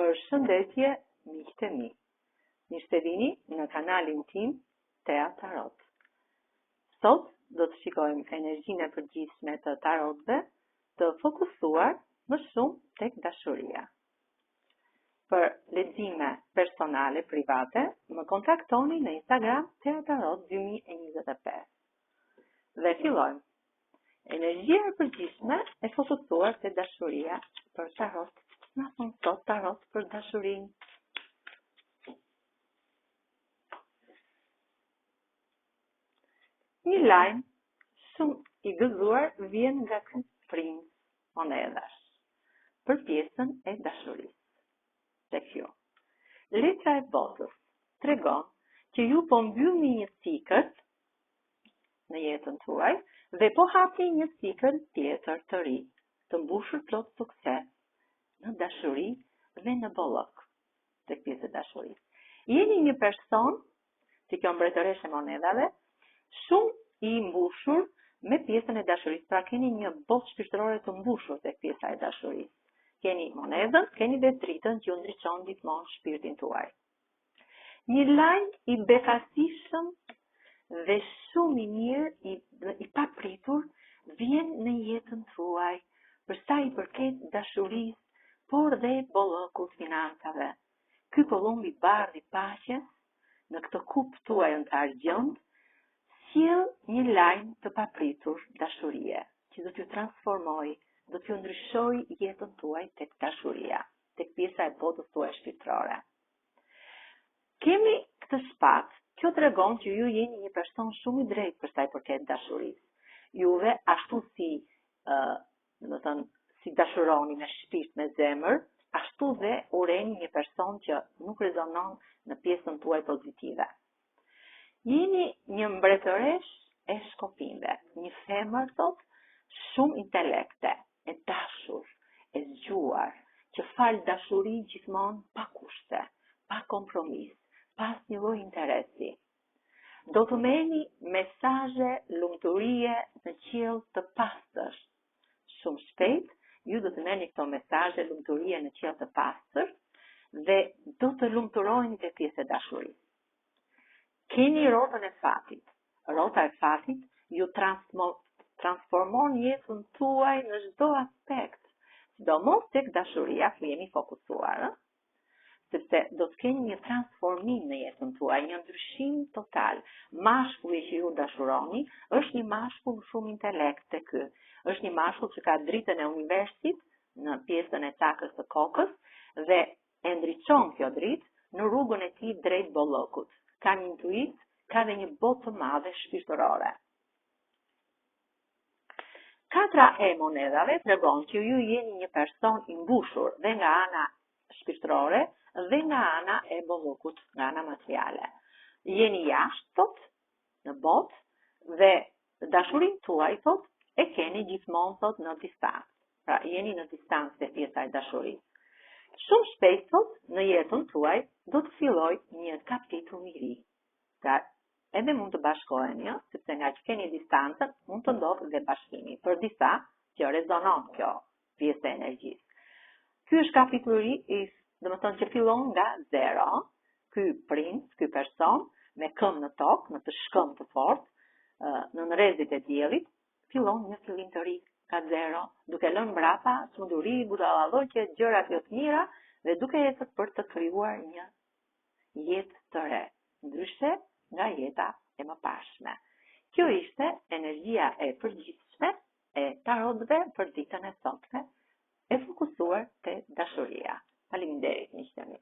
Përshëndetje, miqtë e mi. Mirë se vini në kanalin tim Tea Tarot. Sot do të shikojmë energjinë e përgjithshme të tarotëve të fokusuar më shumë tek dashuria. Për lexime personale private, më kontaktoni në Instagram Tea Tarot 2025. Dhe fillojmë. Energjia e përgjithshme e fokusuar te dashuria për tarot. Na thonë sot tarot për dashurinë. Një lajm shumë i gëzuar vjen nga ky princ monedash për pjesën e dashurisë. Tek kjo. Letra e botës tregon që ju po mbyllni një cikël në jetën tuaj dhe po hapni një cikël tjetër të ri, të mbushur plot sukses në dashuri dhe në bollok, tek pjesë e dashurisë. Jeni një person, si kjo mbretëreshe monedave, shumë i mbushur me pjesën e dashurisë, pra keni një botë shpirtërore të mbushur tek pjesa e dashurisë. Keni monedën, keni dhe dritën që ju ndriçon gjithmonë shpirtin tuaj. Një lajm i befasishëm dhe shumë i mirë, i papritur, vjen në jetën tuaj, për sa i përket dashurisë, por dhe bollokut financave. Ky kolumb i bardhë i paqes në këtë kupë tuaj të argjend sjell një lajm të papritur dashurie, që do t'ju transformojë, do t'ju ndryshojë jetën tuaj tek dashuria, tek pjesa e botës tuaj shpirtërore. Kemi këtë shpatë. Kjo tregon që ju jeni një person shumë i drejtë për sa i përket dashurisë. Juve ashtu si si dashuroni me shpirt, me zemër, ashtu dhe ureni një person që nuk rezonon në pjesën tuaj pozitive. Jeni një mbretëresh e shkopimve, një femër thot shumë intelekte, e dashur, e zgjuar, që fal dashuri gjithmonë pa kushte, pa kompromis, pas një lloj interesi. Do të merrni mesazhe lumturie në qiell të pastër. Shumë shpejt ju do të merrni këto mesazhe lumturie në qiell të pastër dhe do të lumturoheni te pjesa e dashurisë. Keni rrotën e fatit. Rrota e fatit ju transformon jetën tuaj në çdo aspekt, sidomos tek dashuria ku jemi fokusuar, sepse do të keni një transformim në jetën tuaj, një ndryshim total. Mashkulli që ju dashuroni është një mashkull shumë intelekt te ky. Është një mashkull që ka dritën e universit në pjesën e cakës të kokës dhe e ndriçon kjo dritë në rrugën e tij drejt bollokut. Ka një intuit, ka dhe një botë të madhe shpirtërore. Katra e monedave tregon që ju jeni një person i mbushur dhe nga ana shpirtërore dhe nga ana e bollokut, nga ana materiale. Jeni jashtë thot në botë dhe dashurinë tuaj thot e keni gjithmonë thot në distancë. Pra jeni në distancë te pjesa e dashurisë. Shumë shpejt thot në jetën tuaj do të filloj një kapitull i ri. Pra edhe mund të bashkoheni, sepse nga që keni distancën, mund të ndodhë dhe bashkimi. Për disa që rezonon kjo pjesë e energjisë. Ky është kapitulli domethënë që fillon nga zero. Ky princ, ky person me këmbë në tokë, në të shkëmbë të fortë, në rrezit e diellit, fillon një fillim të ri ka zero, duke lënë mbrapa smunduri, budallallëqe, gjëra të mira dhe duke ecur për të krijuar një jetë të re, ndryshe nga jeta e mëparshme. Kjo ishte energjia e përgjithshme e tarotëve për ditën e sotme, e fokusuar te dashuria. Faleminderit, miqtë e mi.